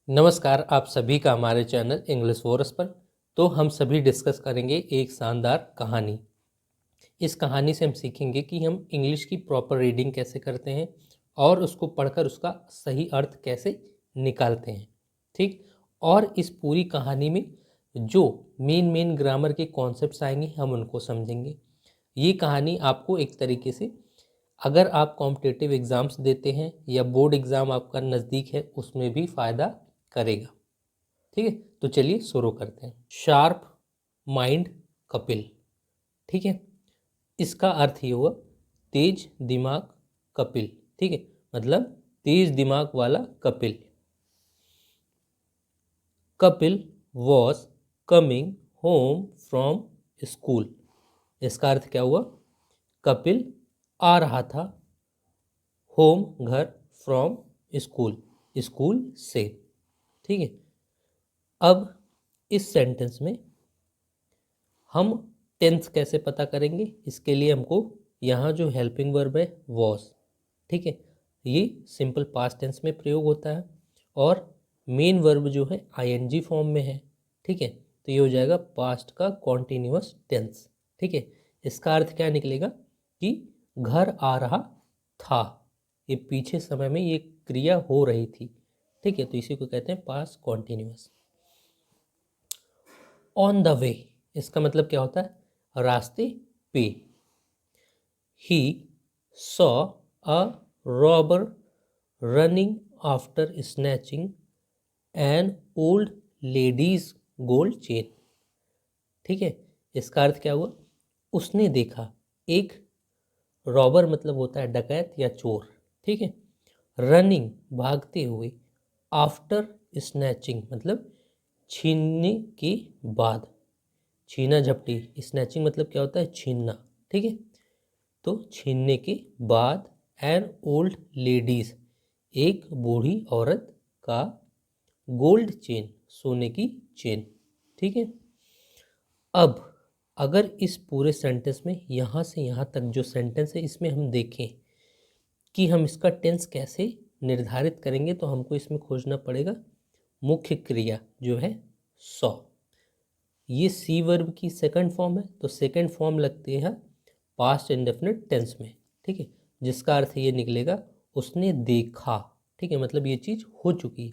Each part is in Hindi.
नमस्कार, आप सभी का हमारे चैनल इंग्लिश वॉर्स पर। तो हम सभी डिस्कस करेंगे एक शानदार कहानी। इस कहानी से हम सीखेंगे कि हम इंग्लिश की प्रॉपर रीडिंग कैसे करते हैं और उसको पढ़कर उसका सही अर्थ कैसे निकालते हैं। ठीक। और इस पूरी कहानी में जो मेन ग्रामर के कॉन्सेप्ट्स आएंगे हम उनको समझेंगे। ये कहानी आपको एक तरीके से, अगर आप कॉम्पिटिटिव एग्ज़ाम्स देते हैं या बोर्ड एग्ज़ाम आपका नज़दीक है, उसमें भी फ़ायदा करेगा। ठीक है, तो चलिए शुरू करते हैं। Sharp mind Kapil. ठीक है, इसका अर्थ ये हुआ तेज दिमाग कपिल। ठीक है, मतलब तेज दिमाग वाला Kapil. Kapil was coming home from school. इसका अर्थ क्या हुआ? कपिल आ रहा था होम घर, फ्रॉम स्कूल स्कूल से। ठीक है, अब इस सेंटेंस में हम टेंस कैसे पता करेंगे? इसके लिए हमको यहाँ जो हेल्पिंग वर्ब है वॉज, ठीक है, ये सिंपल पास्ट टेंस में प्रयोग होता है और मेन वर्ब जो है आईएनजी फॉर्म में है। ठीक है, तो ये हो जाएगा पास्ट का कॉन्टिन्यूअस टेंस। ठीक है, इसका अर्थ क्या निकलेगा कि घर आ रहा था। ये पीछे समय में ये क्रिया हो रही थी। ठीक है, तो इसी को कहते हैं past continuous. On the way, इसका मतलब क्या होता है? रास्ते पे। He saw a robber running after snatching an old ladies gold chain. ठीक है, इसका अर्थ क्या हुआ? उसने देखा एक रॉबर, मतलब होता है डकैत या चोर। ठीक है, रनिंग भागते हुए, आफ्टर स्नैचिंग मतलब छीनने के बाद। छीना झपटी, स्नैचिंग मतलब क्या होता है? छीनना। ठीक है, तो छीनने के बाद एन ओल्ड लेडीज, एक बूढ़ी औरत का, गोल्ड चेन सोने की चेन। ठीक है, अब अगर इस पूरे सेंटेंस में यहाँ से यहाँ तक जो सेंटेंस है इसमें हम देखें कि हम इसका टेंस कैसे निर्धारित करेंगे, तो हमको इसमें खोजना पड़ेगा मुख्य क्रिया जो है सॉ। ये सी वर्ब की सेकंड फॉर्म है, तो सेकंड फॉर्म लगती है पास्ट इंडेफिनिट टेंस में। ठीक है, जिसका अर्थ ये निकलेगा उसने देखा। ठीक है, मतलब ये चीज हो चुकी।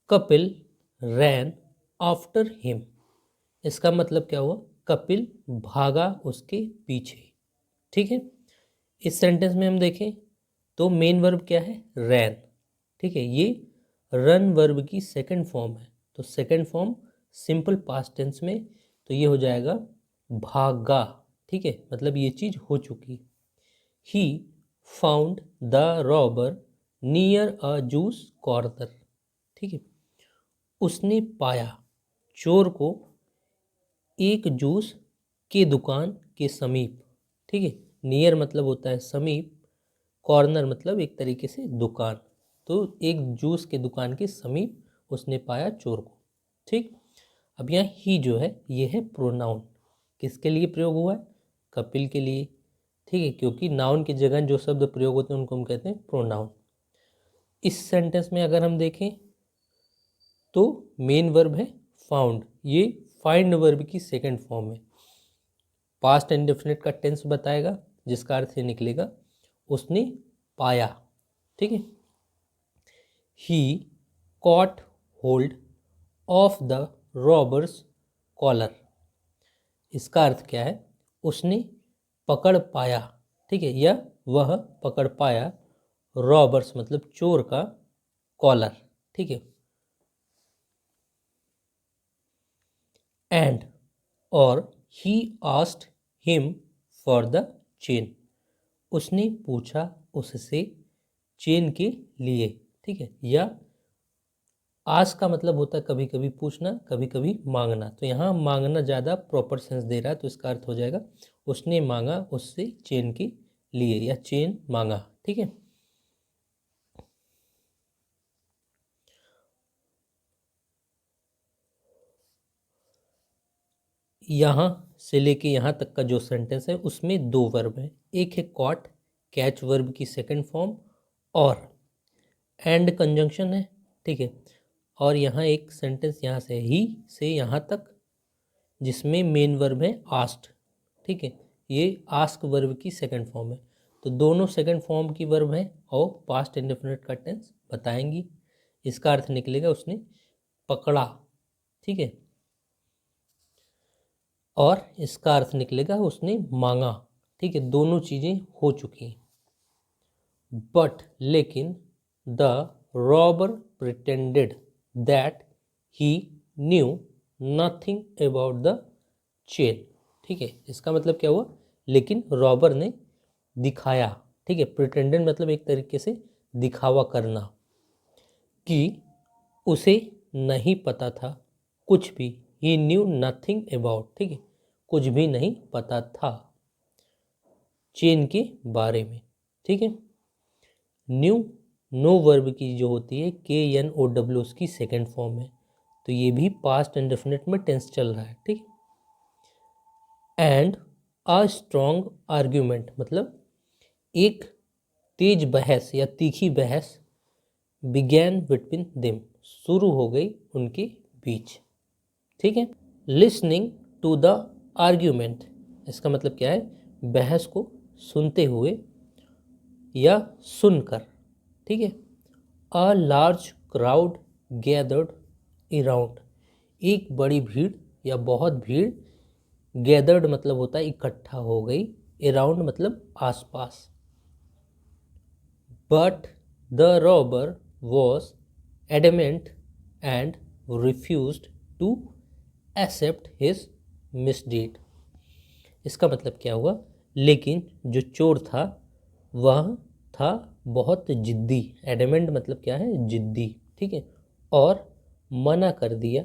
कपिल रैन आफ्टर हिम। इसका मतलब क्या हुआ? कपिल भागा उसके पीछे। ठीक है, इस सेंटेंस में हम देखें तो मेन वर्ब क्या है? रैन। ठीक है, ये रन वर्ब की सेकंड फॉर्म है, तो second form simple past tense में, तो ये हो जाएगा भागा। ठीक है, मतलब ये चीज हो चुकी। He found the robber near a juice corner. ठीक है, उसने पाया चोर को एक जूस के दुकान के समीप। ठीक है, नियर मतलब होता है समीप, कॉर्नर मतलब एक तरीके से दुकान, तो एक जूस के दुकान के समीप उसने पाया चोर को। ठीक, अब यहाँ ही जो है ये है प्रोनाउन। किसके लिए प्रयोग हुआ है? कपिल के लिए। ठीक है, क्योंकि नाउन की जगह जो शब्द प्रयोग होते हैं उनको हम कहते हैं प्रोनाउन। इस सेंटेंस में अगर हम देखें तो मेन वर्ब है फाउंड, ये फाइंड वर्ब की सेकंड फॉर्म है। पास्ट इंडेफिनिट का टेंस बताएगा, जिसका अर्थ ये निकलेगा उसने पाया। ठीक है, he caught hold of the robber's collar. इसका अर्थ क्या है? उसने पकड़ पाया। ठीक है, या वह पकड़ पाया रॉबर्स मतलब चोर का कॉलर। ठीक है, एंड और he asked him for the chain. उसने पूछा उससे चेन के लिए। ठीक है, या आस का मतलब होता है कभी कभी पूछना, कभी कभी मांगना, तो यहाँ मांगना ज़्यादा प्रॉपर सेंस दे रहा है, तो इसका अर्थ हो जाएगा उसने मांगा उससे चेन के लिए या चेन मांगा। ठीक है, यहाँ से लेके यहाँ तक का जो सेंटेंस है उसमें दो वर्ब है। एक है कॉट, कैच वर्ब की सेकंड फॉर्म, और एंड कंजंक्शन है, ठीक है। और यहाँ एक सेंटेंस यहाँ से ही से यहाँ तक जिसमें मेन वर्ब है आस्क्ड, ठीक है। ये आस्क वर्ब की सेकंड फॉर्म है। तो दोनों सेकंड फॉर्म की वर्ब है और पास्ट इंडेफिनिट का टेंस बताएंगी। इसका अर्थ निकलेगा उसने पकड़ा, ठीक है। और इसका अर्थ निकलेगा उसने मांगा, ठीक है। दोनों चीज़ें हो चुकी हैं। बट लेकिन the robber pretended that he knew nothing about the chain, ठीक है। इसका मतलब क्या हुआ, लेकिन रॉबर ने दिखाया, ठीक है। प्रिटेंडेड मतलब एक तरीके से दिखावा करना कि उसे नहीं पता था कुछ भी। ही न्यू नथिंग अबाउट, ठीक है, कुछ भी नहीं पता था चेन के बारे में, ठीक है। न्यू नो वर्ब की जो होती है KNOW उसकी सेकंड फॉर्म है। तो ये भी पास्ट इंडेफिनिट में टेंस चल रहा है, ठीक है। एंड अ स्ट्रॉन्ग आर्ग्यूमेंट मतलब एक तेज बहस या तीखी बहस बिगैन बिटवीन देम शुरू हो गई उनके बीच, ठीक है। लिसनिंग टू द आर्ग्यूमेंट इसका मतलब क्या है, बहस को सुनते हुए या सुनकर, ठीक है। A large crowd gathered around, एक बड़ी भीड़ या बहुत भीड़, गैदर्ड मतलब होता है इकट्ठा हो गई, अराउंड मतलब आसपास। But the robber was adamant and refused to accept his misdeed. इसका मतलब क्या हुआ, लेकिन जो चोर था वह था बहुत जिद्दी। एडमेंट मतलब क्या है, जिद्दी, ठीक है। और मना कर दिया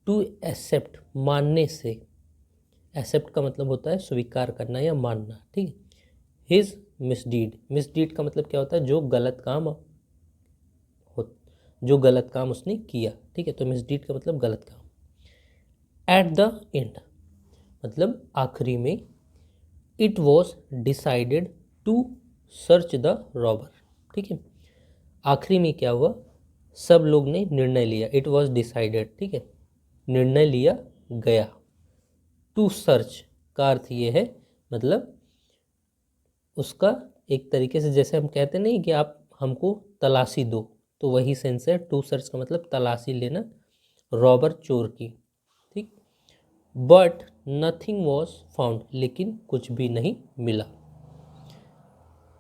टू एक्सेप्ट मानने से। एक्सेप्ट का मतलब होता है स्वीकार करना या मानना, ठीक है। हिज मिसडीड, मिसडीड का मतलब क्या होता है, जो गलत काम हो, जो गलत काम उसने किया, ठीक है। तो मिसडीड का मतलब गलत काम। एट द एंड मतलब आखिरी में, it was decided to search the robber, ठीक है। आखिरी में क्या हुआ, सब लोग ने निर्णय लिया, इट वॉज डिसाइडेड, ठीक है, निर्णय लिया गया। टू सर्च का अर्थ ये है, मतलब उसका एक तरीके से जैसे हम कहते नहीं कि आप हमको तलाशी दो, तो वही सेंस है। टू सर्च का मतलब तलाशी लेना, रॉबर चोर की, ठीक। बट नथिंग वॉज फाउंड, लेकिन कुछ भी नहीं मिला।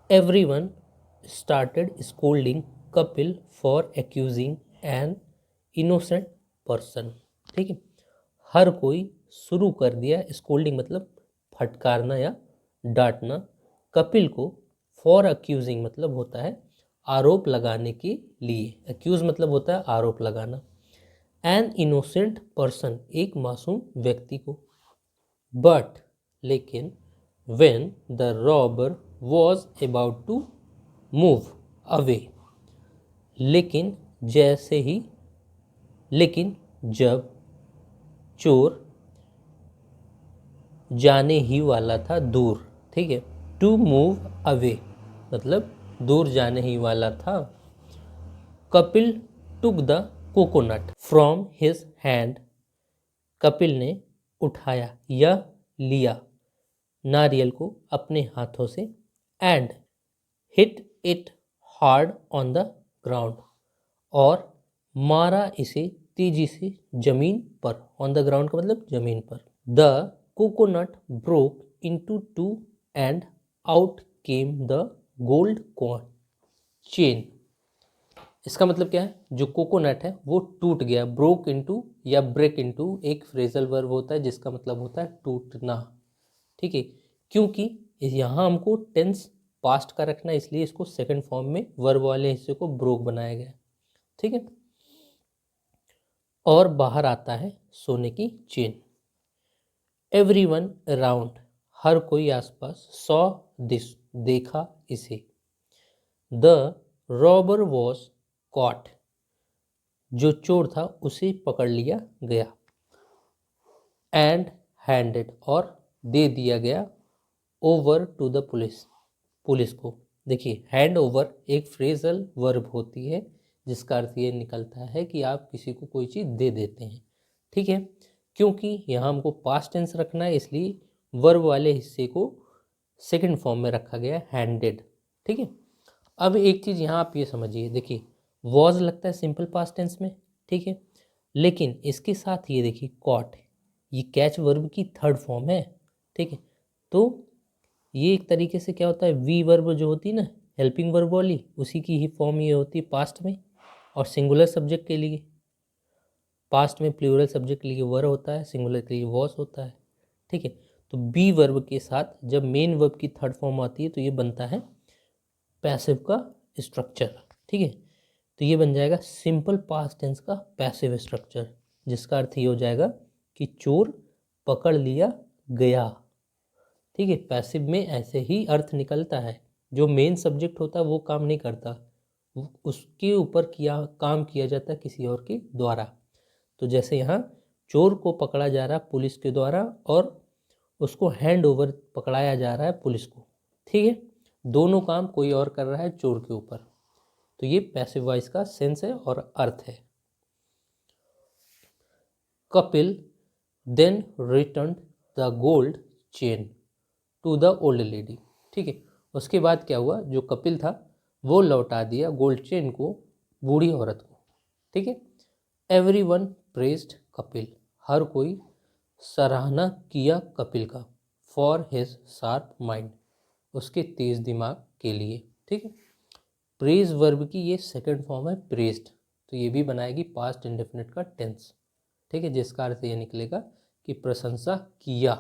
Everyone started scolding Kapil for accusing an innocent person, ठीक है। हर कोई शुरू कर दिया, स्कोल्डिंग मतलब फटकारना या डांटना, कपिल को फॉर अक्यूजिंग मतलब होता है आरोप लगाने के लिए। अक्यूज मतलब होता है आरोप लगाना। एन इनोसेंट पर्सन एक मासूम व्यक्ति को। बट लेकिन when the robber was about to move away, लेकिन जैसे ही, लेकिन जब चोर जाने ही वाला था दूर, ठीक है। टू मूव अवे मतलब दूर जाने ही वाला था। Kapil took the coconut from his hand, Kapil ने उठाया या लिया नारियल को अपने हाथों से। And hit it hard on the ground और मारा इसे तेजी से जमीन पर। ऑन द ग्राउंड का मतलब जमीन पर। The coconut broke into two and out came the gold coin chain. इसका मतलब क्या है, जो कोकोनट है वो टूट गया। ब्रोक इनटू या ब्रेक इनटू एक फ्रेजल वर्ब होता है जिसका मतलब होता है टूटना, ठीक है। क्योंकि यहाँ हमको टेंस पास्ट का रखना है, इसलिए इसको सेकंड फॉर्म में वर्ब वाले हिस्से को ब्रोक बनाया गया, ठीक है। और बाहर आता है सोने की चेन। एवरीवन अराउंड हर कोई आसपास। सॉ दिस देखा इसे। द रॉबर वॉज कॉट जो चोर था उसे पकड़ लिया गया। एंड हैंडेड और दे दिया गया over to the police police को। देखिए हैंड ओवर एक फ्रेजल वर्ब होती है जिसका अर्थ ये निकलता है कि आप किसी को कोई चीज़ दे देते हैं। ठीक है, क्योंकि यहाँ हमको पास्ट टेंस रखना है इसलिए वर्ब वाले हिस्से को सेकंड फॉर्म में रखा गया है, हैंडेड। ठीक है, अब एक चीज़ यहाँ आप ये समझिए, देखिए वॉज लगता है सिंपल पास्ट टेंस में, ठीक है, लेकिन इसके साथ ये देखिए कॉट, ये कैच वर्ब की थर्ड फॉर्म है। ठीक है, तो ये एक तरीके से क्या होता है, वी वर्ब जो होती है ना हेल्पिंग वर्ब वाली, उसी की ही फॉर्म ये होती है पास्ट में। और सिंगुलर सब्जेक्ट के लिए, पास्ट में प्लूरल सब्जेक्ट के लिए वर होता है, सिंगुलर के लिए वॉस होता है। ठीक है, तो बी वर्ब के साथ जब मेन वर्ब की थर्ड फॉर्म आती है तो ये बनता है पैसिव का स्ट्रक्चर। ठीक है, तो ये बन जाएगा सिंपल पास्ट टेंस का पैसिव स्ट्रक्चर, जिसका अर्थ ये हो जाएगा कि चोर पकड़ लिया गया। ठीक है, पैसिव में ऐसे ही अर्थ निकलता है, जो मेन सब्जेक्ट होता है वो काम नहीं करता, उसके ऊपर काम किया जाता है किसी और के द्वारा। तो जैसे यहाँ चोर को पकड़ा जा रहा है पुलिस के द्वारा और उसको हैंड ओवर पकड़ाया जा रहा है पुलिस को। ठीक है, दोनों काम कोई और कर रहा है चोर के ऊपर। तो ये पैसिव वॉइस का सेंस है और अर्थ है। Kapil then return the gold chain to the old lady. ठीक है, उसके बाद क्या हुआ, जो कपिल था वो लौटा दिया गोल्ड चेन को बूढ़ी औरत को। ठीक है, एवरीवन प्रेज्ड कपिल, हर कोई सराहना किया कपिल का, फॉर हिज शार्प माइंड, उसके तेज दिमाग के लिए। ठीक है, प्रेज वर्ब की ये सेकंड फॉर्म है प्रेज्ड, तो ये भी बनाएगी पास्ट इंडेफिनिट का टेंस। ठीक है, जिसका अर्थ ये निकलेगा कि प्रशंसा किया।